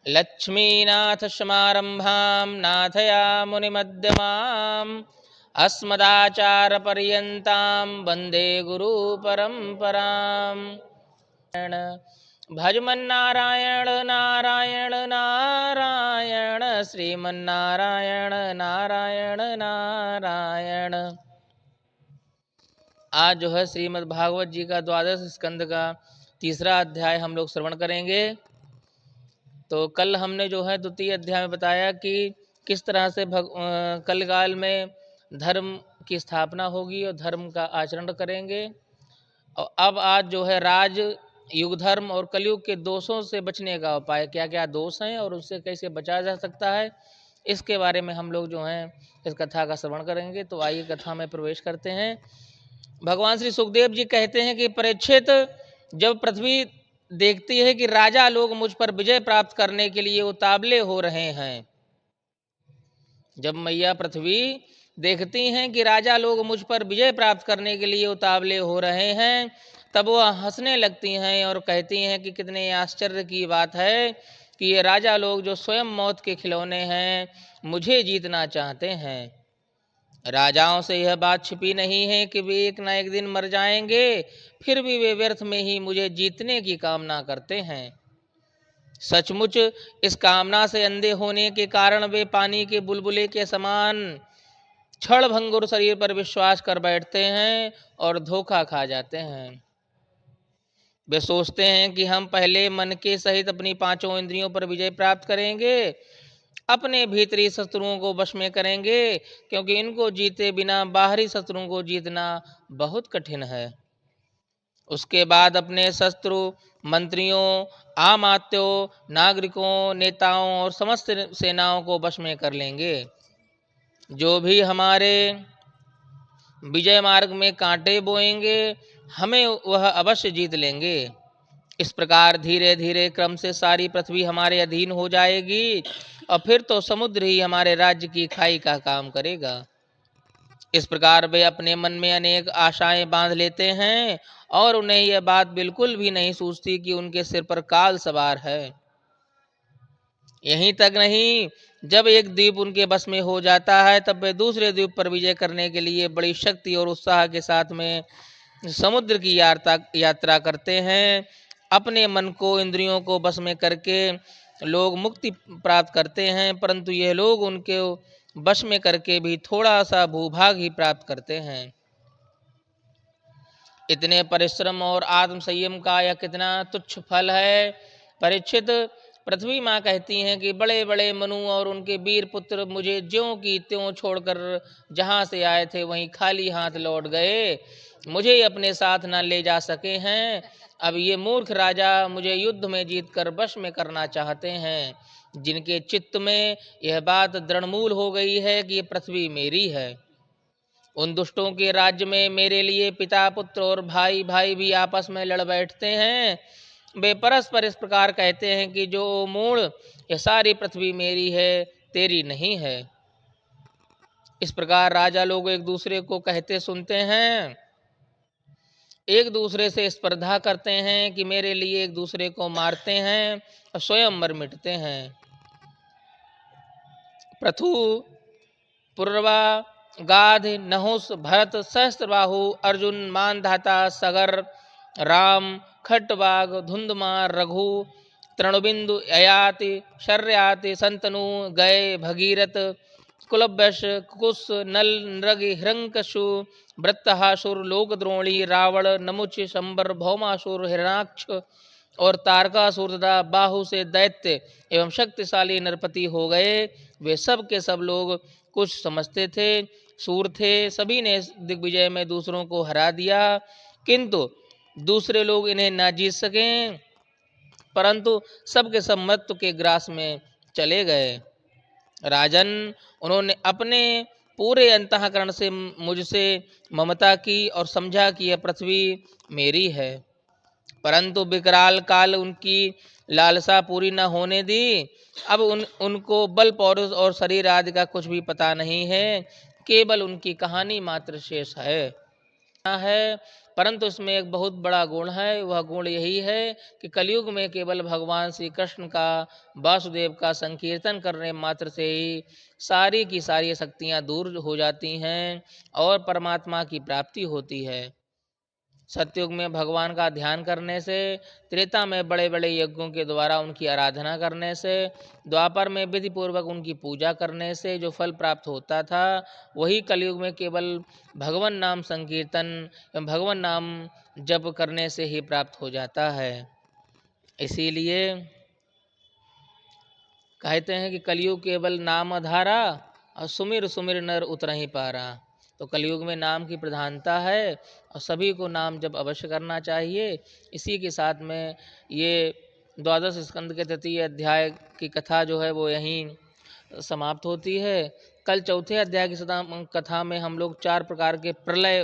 लक्ष्मीनाथसमारम्भां नाथयामुनिमध्यमाम् अस्मदाचार्यपर्यन्तां वन्दे गुरुपरम्पराम्। भजमन्नारायण नारायण नारायण श्रीमन्नारायण नारायण नारायण। आज जो है श्रीमद् भागवत जी का द्वादश स्कंद का तीसरा अध्याय हम लोग श्रवण करेंगे। तो कल हमने जो है द्वितीय अध्याय में बताया कि किस तरह से कलकाल में धर्म की स्थापना होगी और धर्म का आचरण करेंगे। और अब आज जो है राज युग धर्म और कलयुग के दोषों से बचने का उपाय, क्या क्या दोष हैं और उससे कैसे बचा जा सकता है, इसके बारे में हम लोग जो हैं इस कथा का श्रवण करेंगे। तो आइए कथा में प्रवेश करते हैं। भगवान श्री सुखदेव जी कहते हैं कि परीक्षित, जब पृथ्वी देखती है कि राजा लोग मुझ पर विजय प्राप्त करने के लिए उतावले हो रहे हैं, जब मैया पृथ्वी देखती हैं कि राजा लोग मुझ पर विजय प्राप्त करने के लिए उतावले हो रहे हैं, तब वह हंसने लगती हैं और कहती हैं कि कितने आश्चर्य की बात है कि ये राजा लोग जो स्वयं मौत के खिलौने हैं, मुझे जीतना चाहते हैं। राजाओं से यह बात छिपी नहीं है कि वे एक न एक दिन मर जाएंगे, फिर भी वे व्यर्थ में ही मुझे जीतने की कामना करते हैं। सचमुच इस कामना से अंधे होने के कारण वे पानी के बुलबुले के समान क्षण भंगुर शरीर पर विश्वास कर बैठते हैं और धोखा खा जाते हैं। वे सोचते हैं कि हम पहले मन के सहित अपनी पांचों इंद्रियों पर विजय प्राप्त करेंगे, अपने भीतरी शत्रुओं को वश में करेंगे, क्योंकि इनको जीते बिना बाहरी शत्रुओं को जीतना बहुत कठिन है। उसके बाद अपने शत्रु मंत्रियों, आमात्यों, नागरिकों, नेताओं और समस्त सेनाओं को वश में कर लेंगे। जो भी हमारे विजय मार्ग में कांटे बोएंगे, हमें वह अवश्य जीत लेंगे। इस प्रकार धीरे धीरे क्रम से सारी पृथ्वी हमारे अधीन हो जाएगी और फिर तो समुद्र ही हमारे राज्य की खाई का काम करेगा। इस प्रकार वे अपने मन में अनेक आशाएं बांध लेते हैं और उन्हें यह बात बिल्कुल भी नहीं सूझती कि उनके सिर पर काल सवार है। यहीं तक नहीं, जब एक द्वीप उनके बस में हो जाता है, तब वे दूसरे द्वीप पर विजय करने के लिए बड़ी शक्ति और उत्साह के साथ में समुद्र की यात्रा करते हैं। अपने मन को, इंद्रियों को बस में करके लोग मुक्ति प्राप्त करते हैं, परंतु यह लोग उनके वश में करके भी थोड़ा सा भूभाग ही प्राप्त करते हैं। इतने परिश्रम और आत्म संयम का यह कितना तुच्छ फल है। परीक्षित, पृथ्वी माँ कहती हैं कि बड़े बड़े मनु और उनके वीर पुत्र मुझे ज्यों की त्यों छोड़कर जहाँ से आए थे वहीं खाली हाथ लौट गए, मुझे अपने साथ न ले जा सके हैं। अब ये मूर्ख राजा मुझे युद्ध में जीतकर वश में करना चाहते हैं, जिनके चित्त में यह बात दृढ़मूल हो गई है कि ये पृथ्वी मेरी है। उन दुष्टों के राज्य में मेरे लिए पिता पुत्र और भाई भाई भी आपस में लड़ बैठते हैं। वे परस्पर इस प्रकार कहते हैं कि जो मूढ़, यह सारी पृथ्वी मेरी है, तेरी नहीं है। इस प्रकार राजा लोग एक दूसरे को कहते सुनते हैं, एक दूसरे से स्पर्धा करते हैं कि मेरे लिए एक दूसरे को मारते हैं और स्वयं मर मिटते हैं। पृथु, पूर्वा, गाध, नहुस, भरत, सहस्त्रबाहु, अर्जुन, मानधाता, सगर, राम, खट्टवाग, धुंधमार, रघु, तृणबिंदु, ययाति, शर्याति, संतनु, गय, भगीरथ, कुलभ्यश, कुश, नल, नृग, हिरण्यकशु, वृत्तहासुर, लोकद्रोणी, रावण, नमुच, शंबर, भौमासुर, हिरणाक्ष और तारकासुर तथा बाहु से दैत्य एवं शक्तिशाली नरपति हो गए। वे सब के सब लोग कुछ समझते थे, सूर थे, सभी ने दिग्विजय में दूसरों को हरा दिया, किंतु दूसरे लोग इन्हें ना जीत सके, परंतु सबके सब मृत्यु के ग्रास में चले गए। राजन, उन्होंने अपने पूरे अंतःकरण से मुझसे ममता की और समझा कि यह पृथ्वी मेरी है, परंतु विकराल काल उनकी लालसा पूरी न होने दी। अब उनको बल, पौरुष और शरीर आदि का कुछ भी पता नहीं है, केवल उनकी कहानी मात्र शेष है। परंतु इसमें एक बहुत बड़ा गुण है, वह गुण यही है कि कलयुग में केवल भगवान श्री कृष्ण का, वासुदेव का संकीर्तन करने मात्र से ही सारी की सारी शक्तियाँ दूर हो जाती हैं और परमात्मा की प्राप्ति होती है। सतयुग में भगवान का ध्यान करने से, त्रेता में बड़े बड़े यज्ञों के द्वारा उनकी आराधना करने से, द्वापर में विधि पूर्वक उनकी पूजा करने से जो फल प्राप्त होता था, वही कलयुग में केवल भगवान नाम संकीर्तन एवं भगवान नाम जप करने से ही प्राप्त हो जाता है। इसीलिए कहते हैं कि कलयुग केवल नाम आधारा और सुमिर सुमिर नर उतरहि पारा। तो कलयुग में नाम की प्रधानता है और सभी को नाम जब अवश्य करना चाहिए। इसी के साथ में ये द्वादश स्कंद के तृतीय अध्याय की कथा जो है वो यहीं समाप्त होती है। कल चौथे अध्याय की कथा में हम लोग 4 प्रकार के प्रलय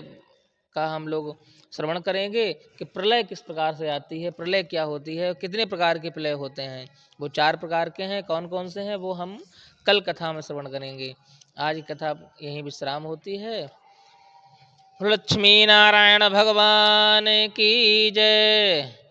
का हम लोग श्रवण करेंगे कि प्रलय किस प्रकार से आती है, प्रलय क्या होती है, कितने प्रकार के प्रलय होते हैं। वो 4 प्रकार के हैं, कौन कौन से हैं वो हम कल कथा में श्रवण करेंगे। आज की कथा यहीं विश्राम होती है। लक्ष्मी नारायण भगवान की जय।